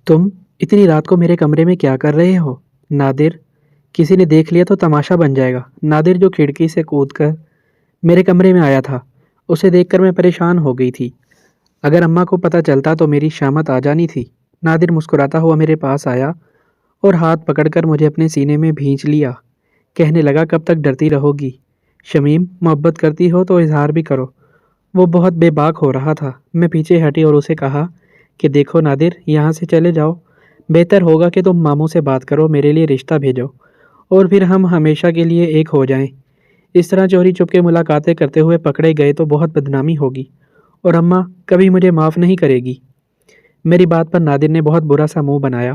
تم اتنی رات کو میرے کمرے میں کیا کر رہے ہو؟ نادر، کسی نے دیکھ لیا تو تماشا بن جائے گا۔ نادر جو کھڑکی سے کود کر میرے کمرے میں آیا تھا، اسے دیکھ کر میں پریشان ہو گئی تھی۔ اگر اماں کو پتہ چلتا تو میری شامت آ جانی تھی۔ نادر مسکراتا ہوا میرے پاس آیا اور ہاتھ پکڑ کر مجھے اپنے سینے میں بھینچ لیا۔ کہنے لگا، کب تک ڈرتی رہو گی؟ شمیم، محبت کرتی ہو تو اظہار بھی کرو۔ وہ بہت بے باک ہو رہا تھا۔ میں پیچھے ہٹی اور اسے کہا کہ دیکھو نادر، یہاں سے چلے جاؤ۔ بہتر ہوگا کہ تم ماموں سے بات کرو، میرے لیے رشتہ بھیجو اور پھر ہم ہمیشہ کے لیے ایک ہو جائیں۔ اس طرح چوری چپکے ملاقاتیں کرتے ہوئے پکڑے گئے تو بہت بدنامی ہوگی اور اماں کبھی مجھے معاف نہیں کرے گی۔ میری بات پر نادر نے بہت برا سا منہ بنایا۔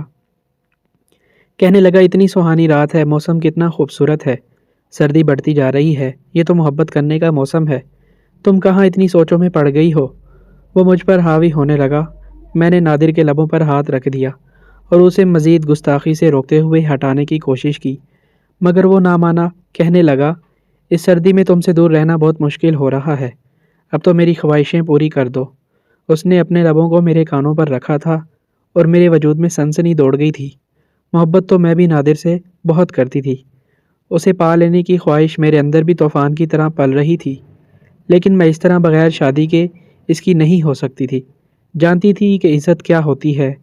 کہنے لگا، اتنی سہانی رات ہے، موسم کتنا خوبصورت ہے، سردی بڑھتی جا رہی ہے، یہ تو محبت کرنے کا موسم ہے، تم کہاں اتنی سوچوں میں پڑ گئی ہو؟ وہ مجھ پر حاوی ہونے لگا۔ میں نے نادر کے لبوں پر ہاتھ رکھ دیا اور اسے مزید گستاخی سے روکتے ہوئے ہٹانے کی کوشش کی، مگر وہ نہ مانا۔ کہنے لگا، اس سردی میں تم سے دور رہنا بہت مشکل ہو رہا ہے، اب تو میری خواہشیں پوری کر دو۔ اس نے اپنے لبوں کو میرے کانوں پر رکھا تھا اور میرے وجود میں سنسنی دوڑ گئی تھی۔ محبت تو میں بھی نادر سے بہت کرتی تھی، اسے پا لینے کی خواہش میرے اندر بھی طوفان کی طرح پل رہی تھی، لیکن میں اس طرح بغیر شادی کے اس کی نہیں ہو سکتی تھی۔ جانتی تھی کہ عزت کیا ہوتی ہے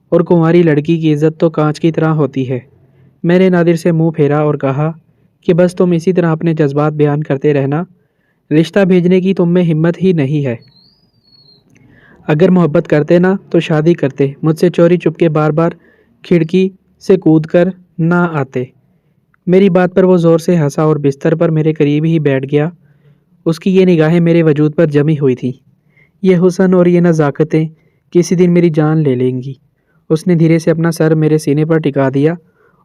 اور کنواری لڑکی کی عزت تو کانچ کی طرح ہوتی ہے۔ میں نے نادر سے منہ پھیرا اور کہا کہ بس تم اسی طرح اپنے جذبات بیان کرتے رہنا، رشتہ بھیجنے کی تم میں ہمت ہی نہیں ہے۔ اگر محبت کرتے نا تو شادی کرتے، مجھ سے چوری چپکے بار بار کھڑکی سے کود کر نہ آتے۔ میری بات پر وہ زور سے ہنسا اور بستر پر میرے قریب ہی بیٹھ گیا۔ اس کی یہ نگاہیں میرے وجود پر جمی ہوئی تھیں۔ یہ حسن اور یہ نزاکتیں کسی دن میری جان لے لیں گی۔ اس نے دھیرے سے اپنا سر میرے سینے پر ٹکا دیا۔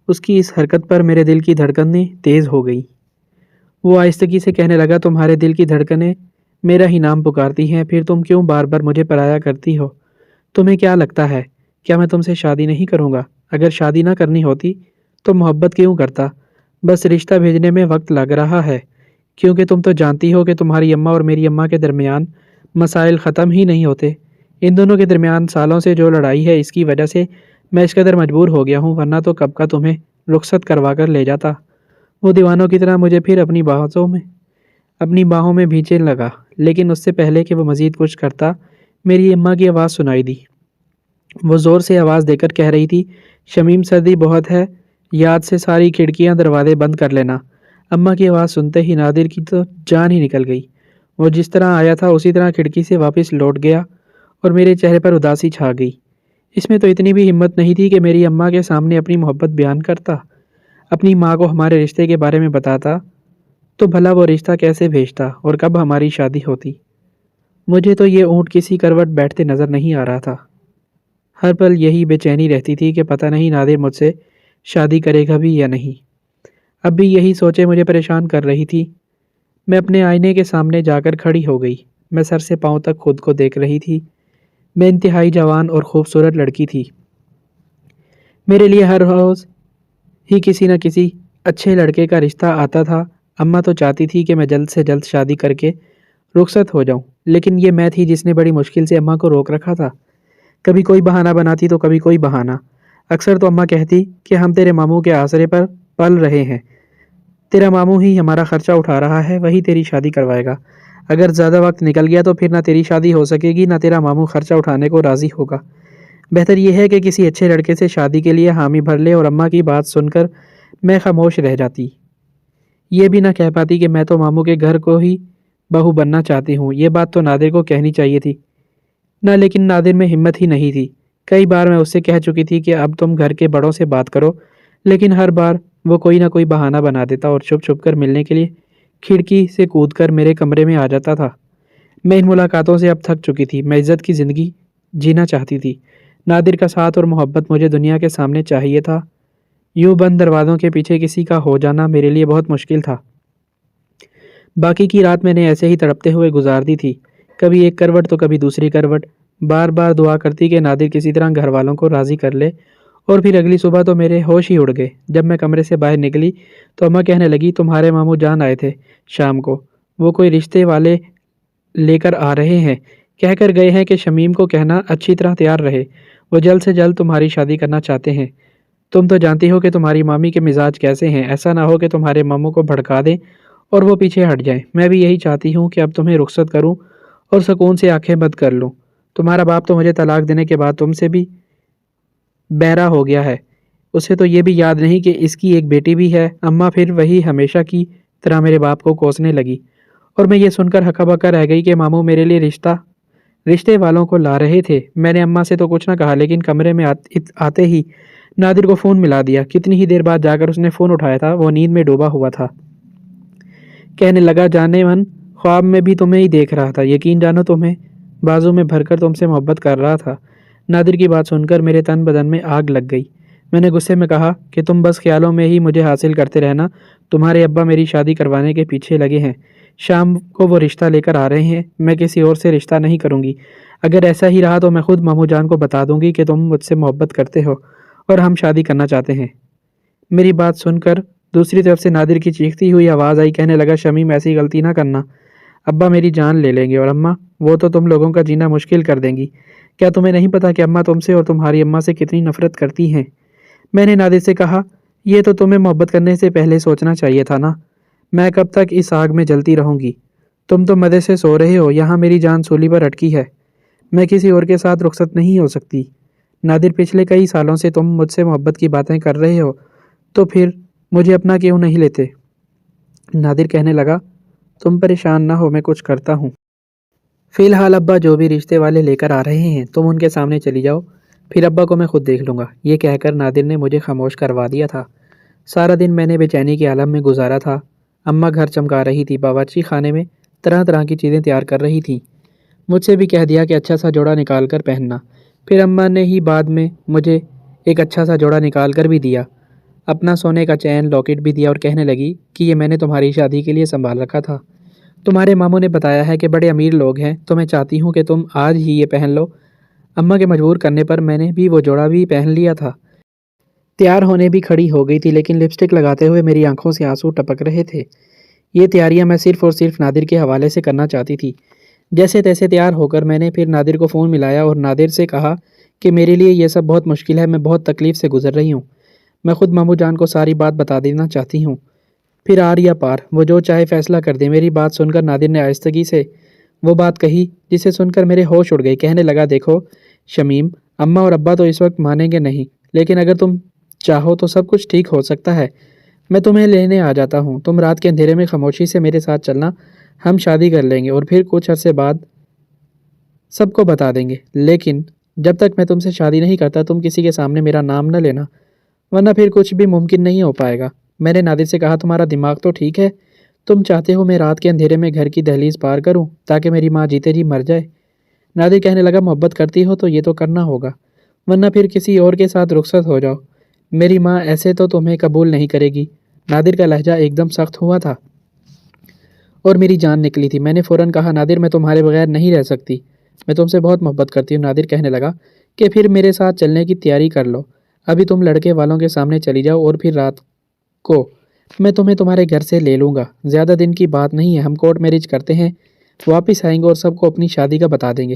اس کی اس حرکت پر میرے دل کی دھڑکنیں تیز ہو گئیں۔ وہ آہستگی سے کہنے لگا، تمہارے دل کی دھڑکنیں میرا ہی نام پکارتی ہیں، پھر تم کیوں بار بار مجھے پرایا کرتی ہو؟ تمہیں کیا لگتا ہے کیا میں تم سے شادی نہیں کروں گا؟ اگر شادی نہ کرنی ہوتی تو محبت کیوں کرتا؟ بس رشتہ بھیجنے میں وقت لگ رہا ہے، کیونکہ تم تو جانتی ہو کہ تمہاری اماں اور میری اماں کے درمیان مسائل ختم ہی نہیں ہوتے۔ ان دونوں کے درمیان سالوں سے جو لڑائی ہے، اس کی وجہ سے میں اس قدر مجبور ہو گیا ہوں، ورنہ تو کب کا تمہیں رخصت کروا کر لے جاتا۔ وہ دیوانوں کی طرح مجھے پھر اپنی باہوں میں بھینچنے لگا، لیکن اس سے پہلے کہ وہ مزید کچھ کرتا، میری اماں کی آواز سنائی دی۔ وہ زور سے آواز دے کر کہہ رہی تھی، شمیم، سردی بہت ہے، یاد سے ساری کھڑکیاں دروازے بند کر لینا۔ اماں کی آواز سنتے ہی نادر کی تو جان ہی نکل گئی۔ وہ جس طرح آیا تھا اسی طرح کھڑکی سے واپس لوٹ گیا اور میرے چہرے پر اداسی چھا گئی۔ اس میں تو اتنی بھی ہمت نہیں تھی کہ میری اماں کے سامنے اپنی محبت بیان کرتا، اپنی ماں کو ہمارے رشتے کے بارے میں بتاتا، تو بھلا وہ رشتہ کیسے بھیجتا اور کب ہماری شادی ہوتی؟ مجھے تو یہ اونٹ کسی کروٹ بیٹھتے نظر نہیں آ رہا تھا۔ ہر پل یہی بے چینی رہتی تھی کہ پتہ نہیں نادر مجھ سے شادی کرے گا بھی یا نہیں۔ اب بھی یہی سوچیں مجھے پریشان کر رہی تھی۔ میں اپنے آئینے کے سامنے جا کر کھڑی ہو گئی۔ میں سر سے پاؤں تک خود کو دیکھ رہی تھی۔ میں انتہائی جوان اور خوبصورت لڑکی تھی۔ میرے لیے ہر روز ہی کسی نہ کسی اچھے لڑکے کا رشتہ آتا تھا۔ اماں تو چاہتی تھی کہ میں جلد سے جلد شادی کر کے رخصت ہو جاؤں، لیکن یہ میں تھی جس نے بڑی مشکل سے اماں کو روک رکھا تھا۔ کبھی کوئی بہانہ بناتی تو کبھی کوئی بہانہ۔ اکثر تو اماں کہتی کہ ہم تیرے ماموں کے آسرے پر پل رہے ہیں، تیرا ماموں ہی ہمارا خرچہ اٹھا رہا ہے، وہی تیری شادی کروائے گا۔ اگر زیادہ وقت نکل گیا تو پھر نہ تیری شادی ہو سکے گی، نہ تیرا ماموں خرچہ اٹھانے کو راضی ہوگا۔ بہتر یہ ہے کہ کسی اچھے لڑکے سے شادی کے لیے حامی بھر لے۔ اور اماں کی بات سن کر میں خاموش رہ جاتی۔ یہ بھی نہ کہہ پاتی کہ میں تو ماموں کے گھر کو ہی بہو بننا چاہتی ہوں۔ یہ بات تو نادر کو کہنی چاہیے تھی نہ، لیکن نادر میں ہمت ہی نہیں تھی۔ کئی بار میں اس سے کہہ چکی تھی کہ اب تم گھر کے بڑوں سے بات کرو، لیکن ہر بار وہ کوئی نہ کوئی بہانہ بنا دیتا اور چھپ چھپ کر ملنے کے لیے کھڑکی سے کود کر میرے کمرے میں آ جاتا تھا۔ میں ان ملاقاتوں سے اب تھک چکی تھی۔ میں عزت کی زندگی جینا چاہتی تھی۔ نادر کا ساتھ اور محبت مجھے دنیا کے سامنے چاہیے تھا۔ یوں بند دروازوں کے پیچھے کسی کا ہو جانا میرے لیے بہت مشکل تھا۔ باقی کی رات میں نے ایسے ہی تڑپتے ہوئے گزار دی تھی، کبھی ایک کروٹ تو کبھی دوسری کروٹ۔ بار بار دعا کرتی کہ نادر کسی طرح گھر والوں کو راضی کر لے، اور پھر اگلی صبح تو میرے ہوش ہی اڑ گئے۔ جب میں کمرے سے باہر نکلی تو اماں کہنے لگی، تمہارے ماموں جان آئے تھے شام کو، وہ کوئی رشتے والے لے کر آ رہے ہیں، کہہ کر گئے ہیں کہ شمیم کو کہنا اچھی طرح تیار رہے، وہ جلد سے جلد تمہاری شادی کرنا چاہتے ہیں۔ تم تو جانتی ہو کہ تمہاری مامی کے مزاج کیسے ہیں، ایسا نہ ہو کہ تمہارے ماموں کو بھڑکا دیں اور وہ پیچھے ہٹ جائیں۔ میں بھی یہی چاہتی ہوں کہ اب تمہیں رخصت کروں اور سکون سے آنکھیں بند کر لوں۔ تمہارا باپ تو مجھے طلاق دینے کے بعد تم سے بھی بہرا ہو گیا ہے، اسے تو یہ بھی یاد نہیں کہ اس کی ایک بیٹی بھی ہے۔ اماں پھر وہی ہمیشہ کی طرح میرے باپ کو کوسنے لگی اور میں یہ سن کر ہکا بکا رہ گئی کہ ماموں میرے لیے رشتے والوں کو لا رہے تھے۔ میں نے اماں سے تو کچھ نہ کہا، لیکن کمرے میں آتے ہی نادر کو فون ملا دیا۔ کتنی ہی دیر بعد جا کر اس نے فون اٹھایا تھا، وہ نیند میں ڈوبا ہوا تھا۔ کہنے لگا، جانے من، خواب میں بھی تمہیں ہی دیکھ رہا تھا، یقین جانو تمہیں بازو میں بھر کر تم سے محبت کر رہا تھا۔ نادر کی بات سن کر میرے تن بدن میں آگ لگ گئی۔ میں نے غصے میں کہا کہ تم بس خیالوں میں ہی مجھے حاصل کرتے رہنا، تمہارے ابا میری شادی کروانے کے پیچھے لگے ہیں، شام کو وہ رشتہ لے کر آ رہے ہیں، میں کسی اور سے رشتہ نہیں کروں گی۔ اگر ایسا ہی رہا تو میں خود ماموں جان کو بتا دوں گی کہ تم مجھ سے محبت کرتے ہو اور ہم شادی کرنا چاہتے ہیں۔ میری بات سن کر دوسری طرف سے نادر کی چیختی ہوئی آواز آئی، کہنے لگا، شمیم ایسی غلطی نہ کرنا، ابا میری جان لے لیں گے اور اماں وہ تو تم لوگوں کا جینا مشکل کر دیں گی۔ کیا تمہیں نہیں پتا کہ اماں تم سے اور تمہاری اماں سے کتنی نفرت کرتی ہیں؟ میں نے نادر سے کہا، یہ تو تمہیں محبت کرنے سے پہلے سوچنا چاہیے تھا نا، میں کب تک اس آگ میں جلتی رہوں گی؟ تم تو مزے سے سو رہے ہو، یہاں میری جان سولی پر اٹکی ہے، میں کسی اور کے ساتھ رخصت نہیں ہو سکتی۔ نادر، پچھلے کئی سالوں سے تم مجھ سے محبت کی باتیں کر رہے ہو، تو پھر مجھے اپنا کیوں نہیں لیتے؟ نادر کہنے لگا، تم پریشان نہ ہو، میں کچھ کرتا ہوں۔ فی الحال ابا جو بھی رشتے والے لے کر آ رہے ہیں تم ان کے سامنے چلی جاؤ، پھر ابا کو میں خود دیکھ لوں گا۔ یہ کہہ کر نادر نے مجھے خاموش کروا دیا تھا۔ سارا دن میں نے بے چینی کے عالم میں گزارا تھا۔ اماں گھر چمکا رہی تھی، باورچی خانے میں طرح طرح کی چیزیں تیار کر رہی تھیں۔ مجھ سے بھی کہہ دیا کہ اچھا سا جوڑا نکال کر پہننا۔ پھر اماں نے ہی بعد میں مجھے ایک اچھا سا جوڑا نکال کر بھی دیا، اپنا سونے کا چین لاکٹ بھی دیا اور کہنے لگی کہ یہ میں نے تمہاری شادی کے لیے سنبھال رکھا تھا، تمہارے ماموں نے بتایا ہے کہ بڑے امیر لوگ ہیں، تو میں چاہتی ہوں کہ تم آج ہی یہ پہن لو۔ اماں کے مجبور کرنے پر میں نے بھی وہ جوڑا بھی پہن لیا تھا۔ تیار ہونے بھی کھڑی ہو گئی تھی، لیکن لپسٹک لگاتے ہوئے میری آنکھوں سے آنسو ٹپک رہے تھے۔ یہ تیاریاں میں صرف اور صرف نادر کے حوالے سے کرنا چاہتی تھی۔ جیسے تیسے تیار ہو کر میں نے پھر نادر کو فون ملایا اور نادر سے کہا کہ میرے لیے یہ سب بہت مشکل ہے، میں بہت تکلیف سے گزر رہی ہوں، میں خود ماموں جان کو ساری بات بتا دینا چاہتی ہوں، پھر آر یا پار وہ جو چاہے فیصلہ کر دے۔ میری بات سن کر نادر نے آہستگی سے وہ بات کہی جسے سن کر میرے ہوش اڑ گئے۔ کہنے لگا، دیکھو شمیم، اماں اور ابا تو اس وقت مانیں گے نہیں، لیکن اگر تم چاہو تو سب کچھ ٹھیک ہو سکتا ہے۔ میں تمہیں لینے آ جاتا ہوں، تم رات کے اندھیرے میں خاموشی سے میرے ساتھ چلنا، ہم شادی کر لیں گے اور پھر کچھ عرصے بعد سب کو بتا دیں گے۔ لیکن جب تک میں تم سے شادی نہیں کرتا تم کسی کے سامنے میرا نام نہ لینا، ورنہ پھر کچھ بھی ممکن نہیں ہو پائے گا۔ میں نے نادر سے کہا، تمہارا دماغ تو ٹھیک ہے؟ تم چاہتے ہو میں رات کے اندھیرے میں گھر کی دہلیز پار کروں تاکہ میری ماں جیتے جی مر جائے؟ نادر کہنے لگا، محبت کرتی ہو تو یہ تو کرنا ہوگا، ورنہ پھر کسی اور کے ساتھ رخصت ہو جاؤ، میری ماں ایسے تو تمہیں قبول نہیں کرے گی۔ نادر کا لہجہ ایک دم سخت ہوا تھا اور میری جان نکلی تھی۔ میں نے فوراً کہا، نادر میں تمہارے بغیر نہیں رہ سکتی، میں تم سے بہت محبت کرتی ہوں۔ نادر کہنے لگا کہ پھر میرے ساتھ چلنے کی تیاری کر لو، ابھی تم لڑکے والوں کے سامنے چلی جاؤ اور پھر رات کو میں تمہیں تمہارے گھر سے لے لوں گا۔ زیادہ دن کی بات نہیں ہے، ہم کورٹ میرج کرتے ہیں، واپس آئیں گے اور سب کو اپنی شادی کا بتا دیں گے،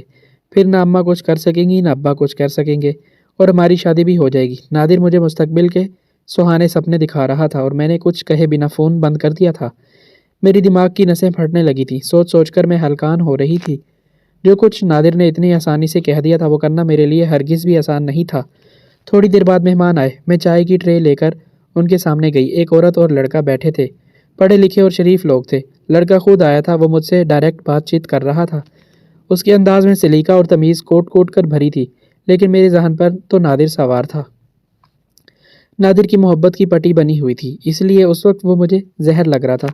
پھر نہ اماں کچھ کر سکیں گی نہ ابا کچھ کر سکیں گے اور ہماری شادی بھی ہو جائے گی۔ نادر مجھے مستقبل کے سہانے سپنے دکھا رہا تھا اور میں نے کچھ کہے بنا فون بند کر دیا تھا۔ میری دماغ کی نسیں پھٹنے لگی تھیں، سوچ سوچ کر میں ہلکان ہو رہی تھی۔ جو کچھ نادر نے اتنی آسانی سے کہہ دیا تھا وہ کرنا میرے لیے ہرگز بھی آسان نہیں تھا۔ تھوڑی دیر بعد مہمان آئے، میں چائے کی ٹرے لے کر ان کے سامنے گئی۔ ایک عورت اور لڑکا بیٹھے تھے، پڑھے لکھے اور شریف لوگ تھے۔ لڑکا خود آیا تھا، وہ مجھ سے ڈائریکٹ بات چیت کر رہا تھا، اس کے انداز میں سلیقہ اور تمیز کوٹ کوٹ کر بھری تھی، لیکن میرے ذہن پر تو نادر سوار تھا۔ نادر کی محبت کی پٹی بنی ہوئی تھی، اس لیے اس وقت وہ مجھے زہر لگ رہا تھا۔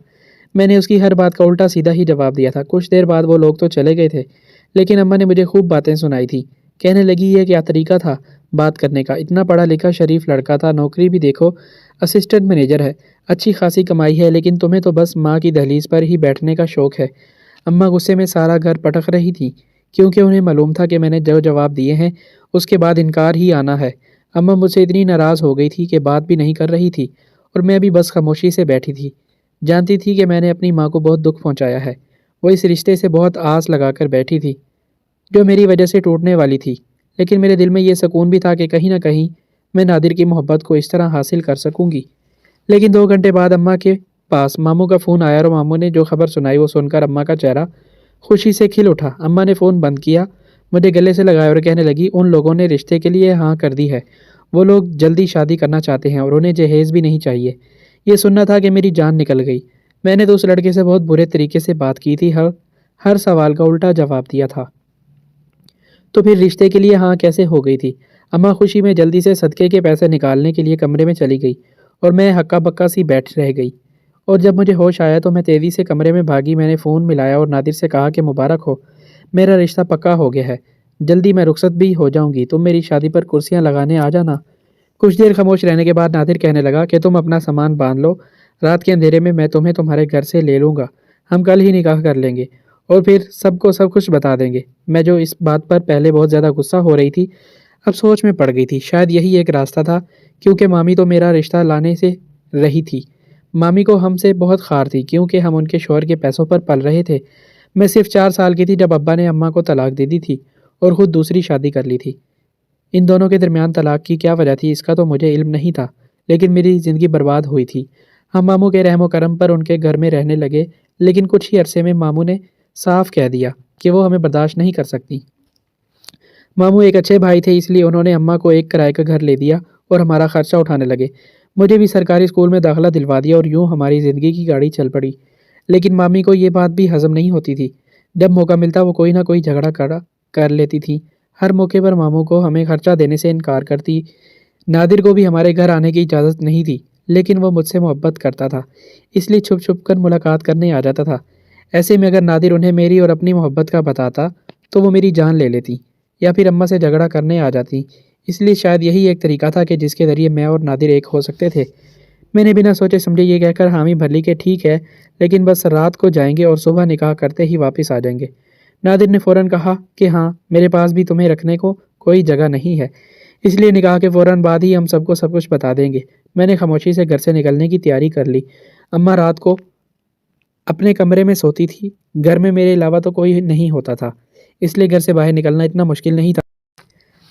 میں نے اس کی ہر بات کا الٹا سیدھا ہی جواب دیا تھا۔ کچھ دیر بعد وہ لوگ تو چلے گئے تھے، لیکن اماں نے مجھے خوب باتیں سنائی تھی۔ کہنے لگی، یہ کیا طریقہ تھا بات کرنے کا، اتنا پڑھا لکھا شریف لڑکا تھا، نوکری بھی دیکھو اسسٹنٹ مینیجر ہے، اچھی خاصی کمائی ہے، لیکن تمہیں تو بس ماں کی دہلیز پر ہی بیٹھنے کا شوق ہے۔ اماں غصے میں سارا گھر پٹک رہی تھی، کیونکہ انہیں معلوم تھا کہ میں نے جو جواب دیے ہیں اس کے بعد انکار ہی آنا ہے۔ اماں مجھ سے اتنی ناراض ہو گئی تھی کہ بات بھی نہیں کر رہی تھی اور میں بھی بس خاموشی سے بیٹھی تھی۔ جانتی تھی کہ میں نے اپنی ماں کو بہت دکھ پہنچایا ہے، وہ اس رشتے سے بہت آس لگا کر بیٹھی تھی جو میری وجہ سے ٹوٹنے والی تھی، لیکن میرے دل میں یہ سکون بھی تھا کہ کہیں نہ کہیں میں نادر کی محبت کو اس طرح حاصل کر سکوں گی۔ لیکن 2 گھنٹے بعد اماں کے پاس ماموں کا فون آیا اور ماموں نے جو خبر سنائی وہ سن کر اماں کا چہرہ خوشی سے کھل اٹھا۔ اماں نے فون بند کیا، مجھے گلے سے لگایا اور کہنے لگی، ان لوگوں نے رشتے کے لیے ہاں کر دی ہے، وہ لوگ جلدی شادی کرنا چاہتے ہیں اور انہیں جہیز بھی نہیں چاہیے۔ یہ سننا تھا کہ میری جان نکل گئی۔ میں نے تو اس لڑکے سے بہت برے طریقے سے بات کی تھی، ہر سوال کا الٹا جواب دیا تھا، تو پھر رشتے کے لیے ہاں کیسے ہو گئی تھی؟ اماں خوشی میں جلدی سے صدقے کے پیسے نکالنے کے لیے کمرے میں چلی گئی اور میں ہکا بکا سی بیٹھ رہ گئی۔ اور جب مجھے ہوش آیا تو میں تیزی سے کمرے میں بھاگی۔ میں نے فون ملایا اور نادر سے کہا کہ مبارک ہو، میرا رشتہ پکا ہو گیا ہے، جلدی میں رخصت بھی ہو جاؤں گی، تم میری شادی پر کرسیاں لگانے آ جانا۔ کچھ دیر خاموش رہنے کے بعد نادر کہنے لگا کہ تم اپنا سامان باندھ لو، رات کے اندھیرے میں تمہیں تمہارے گھر سے لے لوں گا، ہم کل ہی نکاح کر لیں گے اور پھر سب کو سب کچھ بتا دیں گے۔ میں جو اس بات پر پہلے بہت زیادہ غصہ ہو رہی تھی اب سوچ میں پڑ گئی تھی، شاید یہی ایک راستہ تھا، کیونکہ مامی تو میرا رشتہ لانے سے رہی تھی۔ مامی کو ہم سے بہت خار تھی کیونکہ ہم ان کے شوہر کے پیسوں پر پل رہے تھے۔ میں صرف 4 سال کی تھی جب ابا نے اماں کو طلاق دے دی تھی اور خود دوسری شادی کر لی تھی۔ ان دونوں کے درمیان طلاق کی کیا وجہ تھی اس کا تو مجھے علم نہیں تھا، لیکن میری زندگی برباد ہوئی تھی۔ ہم ماموں کے رحم و کرم پر ان کے گھر میں رہنے لگے، لیکن کچھ ہی عرصے میں ماموں نے صاف کہہ دیا کہ وہ ہمیں برداشت نہیں کر سکتی۔ ماموں ایک اچھے بھائی تھے، اس لیے انہوں نے اماں کو ایک کرائے کا گھر لے دیا اور ہمارا خرچہ اٹھانے لگے۔ مجھے بھی سرکاری اسکول میں داخلہ دلوا دیا اور یوں ہماری زندگی کی گاڑی چل پڑی۔ لیکن مامی کو یہ بات بھی ہضم نہیں ہوتی تھی۔ جب موقع ملتا وہ کوئی نہ کوئی جھگڑا کر لیتی تھی۔ ہر موقع پر ماموں کو ہمیں خرچہ دینے سے انکار کرتی۔ نادر کو بھی ہمارے گھر آنے کی اجازت نہیں تھی، لیکن وہ مجھ سے محبت کرتا تھا، اس لیے چھپ چھپ کر ملاقات کرنے آ جاتا تھا۔ ایسے میں اگر نادر انہیں میری اور اپنی محبت کا بتاتا تو وہ میری جان لے لیتی یا پھر اماں سے جھگڑا کرنے آ جاتی۔ اس لیے شاید یہی ایک طریقہ تھا کہ جس کے ذریعے میں اور نادر ایک ہو سکتے تھے۔ میں نے بنا سوچے سمجھے یہ کہہ کر حامی بھر لی کہ ٹھیک ہے، لیکن بس رات کو جائیں گے اور صبح نکاح کرتے ہی واپس آ جائیں گے۔ نادر نے فوراً کہا کہ ہاں، میرے پاس بھی تمہیں رکھنے کو کوئی جگہ نہیں ہے، اس لیے نکاح کے فوراً بعد ہی ہم سب کو سب کچھ بتا دیں گے۔ میں نے خاموشی سے گھر سے نکلنے کی تیاری کر لی۔ اماں رات کو اپنے کمرے میں سوتی تھی، گھر میں میرے علاوہ تو کوئی نہیں ہوتا تھا، اس لیے گھر سے باہر نکلنا اتنا مشکل نہیں تھا۔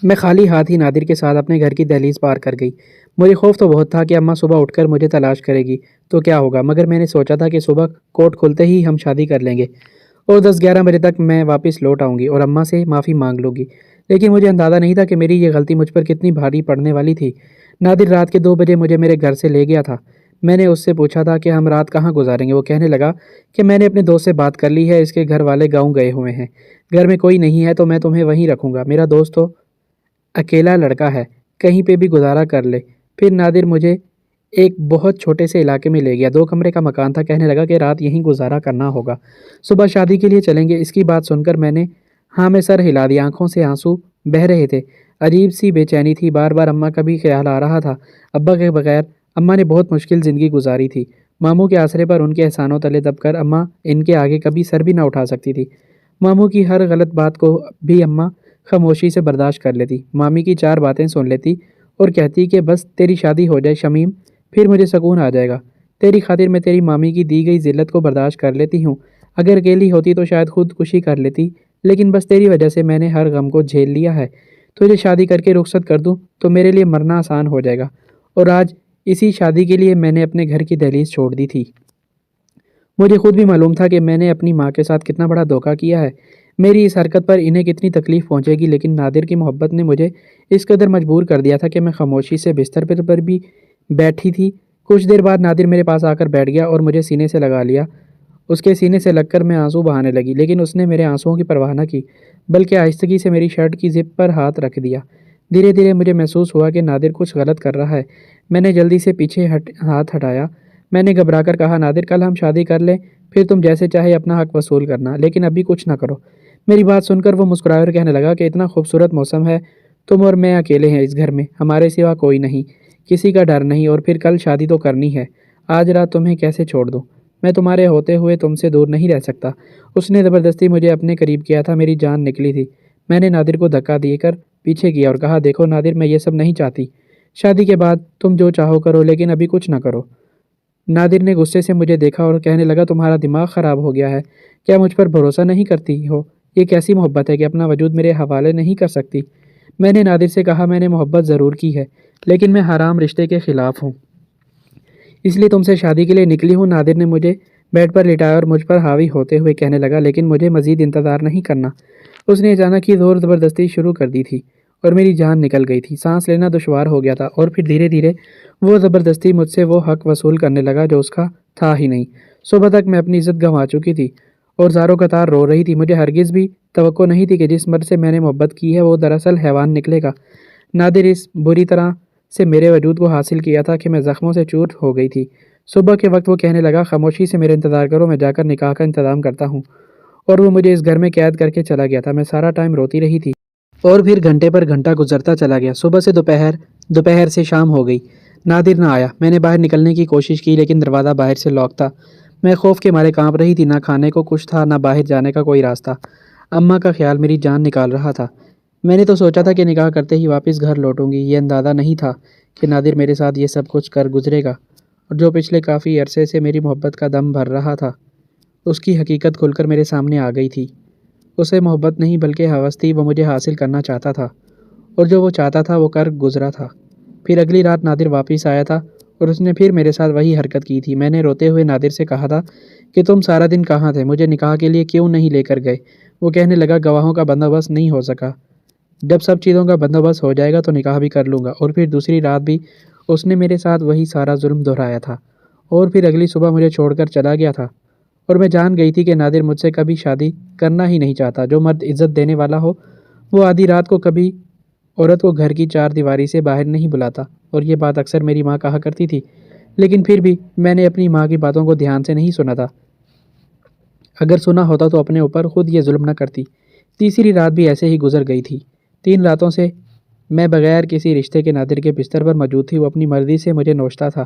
میں خالی ہاتھ ہی نادر کے ساتھ اپنے گھر کی دہلیز پار کر گئی۔ مجھے خوف تو بہت تھا کہ اماں صبح اٹھ کر مجھے تلاش کرے گی تو کیا ہوگا، مگر میں نے سوچا تھا کہ صبح کوٹ کھلتے ہی ہم شادی کر لیں گے اور 10-11 بجے تک میں واپس لوٹ آؤں گی اور اماں سے معافی مانگ لوں گی۔ لیکن مجھے اندازہ نہیں تھا کہ میری یہ غلطی مجھ پر کتنی بھاری پڑنے والی تھی۔ نادر رات کے 2 بجے مجھے میرے گھر سے لے گیا تھا۔ میں نے اس سے پوچھا تھا کہ ہم رات کہاں گزاریں گے۔ وہ کہنے لگا کہ میں نے اپنے دوست سے بات کر لی ہے، اس کے گھر والے گاؤں گئے ہوئے ہیں، گھر میں کوئی نہیں ہے تو میں تمہیں وہیں رکھوں گا، میرا دوست تو اکیلا لڑکا ہے، کہیں پہ بھی گزارا کر لے۔ پھر نادر مجھے ایک بہت چھوٹے سے علاقے میں لے گیا، 2 کمرے کا مکان تھا۔ کہنے لگا کہ رات یہیں گزارا کرنا ہوگا، صبح شادی کے لیے چلیں گے۔ اس کی بات سن کر میں نے ہاں میں سر ہلا دیا، آنکھوں سے آنسو بہہ رہے تھے، عجیب سی بے چینی تھی، بار بار اماں کا بھی خیال آ رہا تھا۔ ابا کے بغیر اماں نے بہت مشکل زندگی گزاری تھی، ماموں کے آسرے پر ان کے احسانوں تلے دب کر اماں ان کے آگے کبھی سر بھی نہ اٹھا سکتی تھی۔ ماموں کی ہر غلط بات کو بھی اماں خاموشی سے برداشت کر لیتی، مامی کی 4 باتیں سن لیتی اور کہتی کہ بس تیری شادی ہو جائے شمیم، پھر مجھے سکون آ جائے گا، تیری خاطر میں تیری مامی کی دی گئی ذلت کو برداشت کر لیتی ہوں، اگر اکیلی ہوتی تو شاید خودکشی کر لیتی، لیکن بس تیری وجہ سے میں نے ہر غم کو جھیل لیا ہے، تجھے شادی کر کے رخصت کر دوں تو میرے لیے مرنا آسان ہو جائے گا۔ اور آج اسی شادی کے لیے میں نے اپنے گھر کی دہلیز چھوڑ دی تھی۔ مجھے خود بھی معلوم تھا کہ میں نے اپنی ماں کے ساتھ کتنا بڑا دھوکہ کیا ہے، میری اس حرکت پر انہیں کتنی تکلیف پہنچے گی، لیکن نادر کی محبت نے مجھے اس قدر مجبور کر دیا تھا کہ میں خاموشی سے بستر پر بھی بیٹھی تھی۔ کچھ دیر بعد نادر میرے پاس آ کر بیٹھ گیا اور مجھے سینے سے لگا لیا۔ اس کے سینے سے لگ کر میں آنسو بہانے لگی، لیکن اس نے میرے آنسوؤں کی پرواہ نہ کی، بلکہ آہستگی سے میری شرٹ کی زپ پر ہاتھ رکھ دیا۔ دھیرے دھیرے مجھے محسوس ہوا کہ نادر کچھ غلط کر رہا ہے۔ میں نے جلدی سے پیچھے ہاتھ ہٹایا۔ میں نے گھبرا کر کہا، نادر کل ہم شادی کر لیں، پھر تم جیسے چاہے اپنا حق وصول کرنا، لیکن ابھی کچھ نہ کرو۔ میری بات سن کر وہ مسکرایا اور کہنے لگا کہ اتنا خوبصورت موسم ہے، تم اور میں اکیلے ہیں اس گھر میں، ہمارے سوا کوئی نہیں، کسی کا ڈر نہیں، اور پھر کل شادی تو کرنی ہے، آج رات تمہیں کیسے چھوڑ دوں، میں تمہارے ہوتے ہوئے تم سے دور نہیں رہ سکتا۔ اس نے زبردستی مجھے اپنے قریب کیا تھا، میری جان نکلی تھی۔ میں نے نادر کو دھکا دے کر پیچھے کیا اور کہا، دیکھو نادر، میں یہ سب نہیں چاہتی، شادی کے بعد تم جو چاہو کرو، لیکن ابھی کچھ نہ کرو۔ نادر نے غصے سے مجھے دیکھا اور کہنے لگا، تمہارا دماغ خراب ہو گیا ہے، کیا مجھ پر بھروسہ نہیں کرتی ہو؟ یہ کیسی محبت ہے کہ اپنا وجود میرے حوالے نہیں کر سکتی؟ میں نے نادر سے کہا میں نے محبت ضرور کی ہے لیکن میں حرام رشتے کے خلاف ہوں، اس لیے تم سے شادی کے لیے نکلی ہوں۔ نادر نے مجھے بیڈ پر لٹایا اور مجھ پر حاوی ہوتے ہوئے کہنے لگا لیکن مجھے مزید انتظار نہیں کرنا۔ اس نے اچانک ہی زور زبردستی شروع کر دی تھی اور میری جان نکل گئی تھی، سانس لینا دشوار ہو گیا تھا اور پھر دھیرے دھیرے وہ زبردستی مجھ سے وہ حق وصول کرنے لگا جو اس کا تھا ہی نہیں۔ صبح تک میں اپنی عزت گنوا چکی تھی اور زاروں قطار رو رہی تھی۔ مجھے ہرگز بھی توقع نہیں تھی کہ جس مرد سے میں نے محبت کی ہے وہ دراصل حیوان نکلے گا۔ نادر اس بری طرح سے میرے وجود کو حاصل کیا تھا کہ میں زخموں سے چور ہو گئی تھی۔ صبح کے وقت وہ کہنے لگا خاموشی سے میرے انتظار کرو، میں جا کر نکاح کا انتظام کرتا ہوں، اور وہ مجھے اس گھر میں قید کر کے چلا گیا تھا۔ میں سارا ٹائم روتی رہی تھی اور پھر گھنٹے پر گھنٹہ گزرتا چلا گیا۔ صبح سے دوپہر سے شام ہو گئی، نادر نہ آیا۔ میں نے باہر نکلنے کی کوشش کی لیکن دروازہ باہر سے لاک تھا۔ میں خوف کے مارے کانپ رہی تھی، نہ کھانے کو کچھ تھا نہ باہر جانے کا کوئی راستہ۔ اماں کا خیال میری جان نکال رہا تھا۔ میں نے تو سوچا تھا کہ نکاح کرتے ہی واپس گھر لوٹوں گی، یہ اندازہ نہیں تھا کہ نادر میرے ساتھ یہ سب کچھ کر گزرے گا، اور جو پچھلے کافی عرصے سے میری محبت کا دم بھر رہا تھا اس کی حقیقت کھل کر میرے سامنے آ گئی تھی۔ اسے محبت نہیں بلکہ ہوس تھی، وہ مجھے حاصل کرنا چاہتا تھا اور جو وہ چاہتا تھا وہ کر گزرا تھا۔ پھر اگلی رات نادر واپس آیا تھا اور اس نے پھر میرے ساتھ وہی حرکت کی تھی۔ میں نے روتے ہوئے نادر سے کہا تھا کہ تم سارا دن کہاں تھے، مجھے نکاح کے لیے کیوں نہیں لے کر گئے؟ وہ کہنے لگا گواہوں کا بندوبست نہیں ہو سکا، جب سب چیزوں کا بندوبست ہو جائے گا تو نکاح بھی کر لوں گا۔ اور پھر دوسری رات بھی اس نے میرے ساتھ وہی سارا ظلم دہرایا تھا اور پھر اگلی صبح مجھے چھوڑ کر چلا گیا تھا، اور میں جان گئی تھی کہ نادر مجھ سے کبھی شادی کرنا ہی نہیں چاہتا۔ جو مرد عزت دینے والا ہو وہ آدھی رات کو کبھی عورت کو گھر کی چار دیواری سے باہر نہیں بلاتا، اور یہ بات اکثر میری ماں کہا کرتی تھی، لیکن پھر بھی میں نے اپنی ماں کی باتوں کو دھیان سے نہیں سنا تھا۔ اگر سنا ہوتا تو اپنے اوپر خود یہ ظلم نہ کرتی۔ تیسری رات بھی ایسے ہی گزر گئی تھی۔ 3 راتوں سے میں بغیر کسی رشتے کے نادر کے بستر پر موجود تھی۔ وہ اپنی مرضی سے مجھے نوچتا تھا،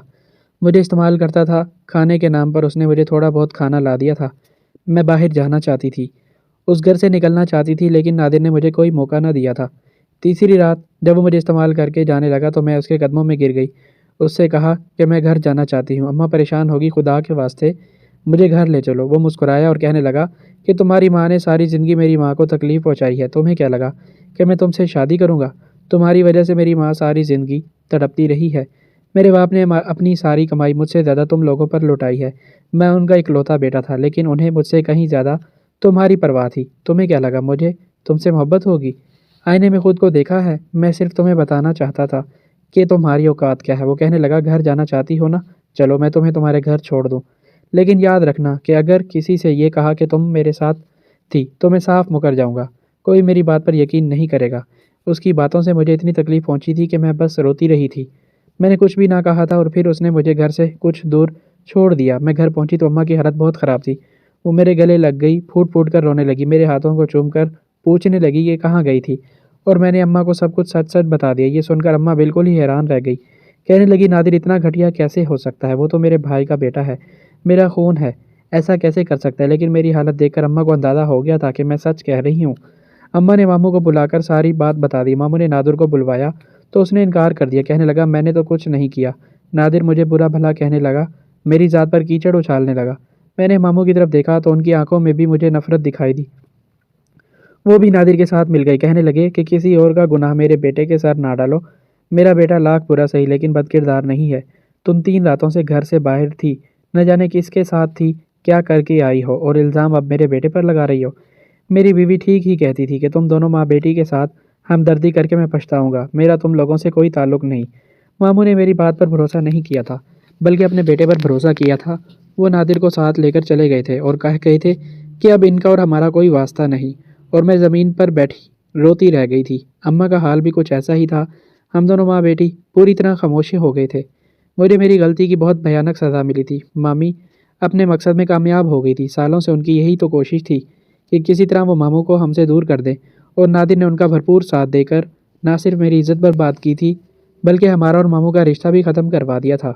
مجھے استعمال کرتا تھا۔ کھانے کے نام پر اس نے مجھے تھوڑا بہت کھانا لا دیا تھا۔ میں باہر جانا چاہتی تھی، اس گھر سے نکلنا چاہتی تھی، لیکن نادر نے مجھے کوئی موقع نہ دیا تھا۔ تیسری رات جب وہ مجھے استعمال کر کے جانے لگا تو میں اس کے قدموں میں گر گئی۔ اس سے کہا کہ میں گھر جانا چاہتی ہوں، اماں پریشان ہوگی، خدا کے واسطے مجھے گھر لے چلو۔ وہ مسکرایا اور کہنے لگا کہ تمہاری ماں نے ساری زندگی میری ماں کو تکلیف پہنچائی ہے، تمہیں کیا لگا کہ میں تم سے شادی کروں گا؟ تمہاری وجہ سے میری ماں ساری زندگی تڑپتی رہی ہے۔ میرے باپ نے اپنی ساری کمائی مجھ سے زیادہ تم لوگوں پر لوٹائی ہے۔ میں ان کا اکلوتا بیٹا تھا، لیکن انہیں مجھ سے کہیں زیادہ تمہاری پرواہ تھی۔ تمہیں کیا لگا مجھے تم سے محبت ہوگی؟ آئینے میں خود کو دیکھا ہے؟ میں صرف تمہیں بتانا چاہتا تھا کہ تمہاری اوقات کیا ہے۔ وہ کہنے لگا گھر جانا چاہتی ہو نا، چلو میں تمہیں تمہارے گھر چھوڑ دوں، لیکن یاد رکھنا کہ اگر کسی سے یہ کہا کہ تم میرے ساتھ تھی تو میں صاف مکر جاؤں گا، کوئی میری بات پر یقین نہیں کرے گا۔ اس کی باتوں سے مجھے اتنی تکلیف پہنچی تھی کہ میں بس روتی رہی تھی۔ میں نے کچھ بھی نہ کہا تھا اور پھر اس نے مجھے گھر سے کچھ دور چھوڑ دیا۔ میں گھر پہنچی تو اماں کی حالت بہت خراب تھی۔ وہ میرے گلے لگ گئی، پھوٹ پھوٹ کر رونے لگی، میرے ہاتھوں کو چوم کر پوچھنے لگی کہ کہاں گئی تھی، اور میں نے اماں کو سب کچھ سچ سچ بتا دیا۔ یہ سن کر اماں بالکل ہی حیران رہ گئی، کہنے لگی نادر اتنا گھٹیا کیسے ہو سکتا ہے؟ وہ تو میرے بھائی کا بیٹا ہے، میرا خون ہے، ایسا کیسے کر سکتا ہے؟ لیکن میری حالت دیکھ کر اماں کو اندازہ ہو گیا تھا کہ میں سچ کہہ رہی ہوں۔ اماں نے ماموں کو بلا کر ساری بات بتا دی۔ ماموں نے نادر کو بلوایا تو اس نے انکار کر دیا، کہنے لگا میں نے تو کچھ نہیں کیا۔ نادر مجھے برا بھلا کہنے لگا، میری ذات پر کیچڑ اچھالنے لگا۔ میں نے ماموں کی طرف دیکھا تو ان کی آنکھوں میں بھی مجھے نفرت دکھائی دی۔ وہ بھی نادر کے ساتھ مل گئی، کہنے لگے کہ کسی اور کا گناہ میرے بیٹے کے سر نہ ڈالو، میرا بیٹا لاکھ برا صحیح لیکن بد کردار نہیں ہے۔ تم 3 راتوں سے گھر سے باہر تھی، نہ جانے کس کے ساتھ تھی، کیا کر کے آئی ہو، اور الزام اب میرے بیٹے پر لگا رہی ہو۔ میری بیوی ٹھیک ہی کہتی تھی کہ تم دونوں ماں بیٹی کے ساتھ ہمدردی کر کے میں پچھتاؤں گا، میرا تم لوگوں سے کوئی تعلق نہیں۔ ماموں نے میری بات پر بھروسہ نہیں کیا تھا بلکہ اپنے بیٹے پر بھروسہ کیا تھا۔ وہ نادر کو ساتھ لے کر چلے گئے تھے اور کہہ گئے تھے کہ اب ان کا اور ہمارا کوئی واسطہ نہیں، اور میں زمین پر بیٹھی روتی رہ گئی تھی۔ اماں کا حال بھی کچھ ایسا ہی تھا۔ ہم دونوں ماں بیٹی پوری طرح خاموش ہو گئے تھے۔ مجھے میری غلطی کی بہت بھیانک سزا ملی تھی۔ مامی اپنے مقصد میں کامیاب ہو گئی تھی، سالوں سے ان کی یہی تو کوشش تھی کہ کسی طرح وہ ماموں کو ہم سے دور کر دیں، اور نادر نے ان کا بھرپور ساتھ دے کر نہ صرف میری عزت برباد کی تھی بلکہ ہمارا اور ماموں کا رشتہ بھی ختم کروا دیا تھا۔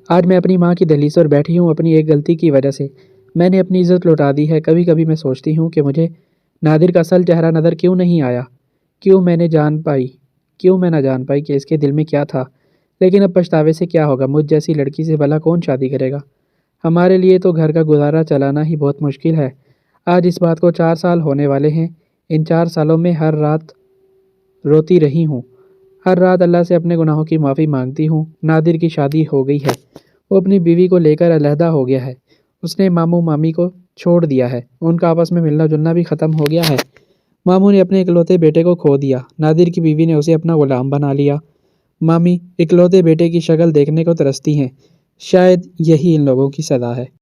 آج میں اپنی ماں کی دہلیز پر بیٹھی ہوں اپنی ایک غلطی کی وجہ سے۔ میں نے اپنی عزت لوٹا دی ہے۔ کبھی کبھی میں سوچتی ہوں کہ مجھے نادر کا اصل چہرہ نظر کیوں نہیں آیا، کیوں میں نہ جان پائی کہ اس کے دل میں کیا تھا۔ لیکن اب پچھتاوے سے کیا ہوگا، مجھ جیسی لڑکی سے بھلا کون شادی کرے گا؟ ہمارے لیے تو گھر کا گزارا چلانا ہی بہت مشکل ہے۔ آج اس بات کو 4 سال ہونے والے ہیں۔ ان 4 سالوں میں ہر رات روتی رہی ہوں۔ ہر رات اللہ سے اپنے گناہوں کی معافی مانگتی ہوں۔ نادر کی شادی ہو گئی ہے، وہ اپنی بیوی کو لے کر علیحدہ ہو گیا ہے۔ اس نے ماموں مامی کو چھوڑ دیا ہے، ان کا آپس میں ملنا جلنا بھی ختم ہو گیا ہے۔ ماموں نے اپنے اکلوتے بیٹے کو کھو دیا، نادر کی بیوی نے اسے اپنا غلام بنا لیا۔ مامی اکلوتے بیٹے کی شکل دیکھنے کو ترستی ہیں، شاید یہی ان لوگوں کی سزا ہے۔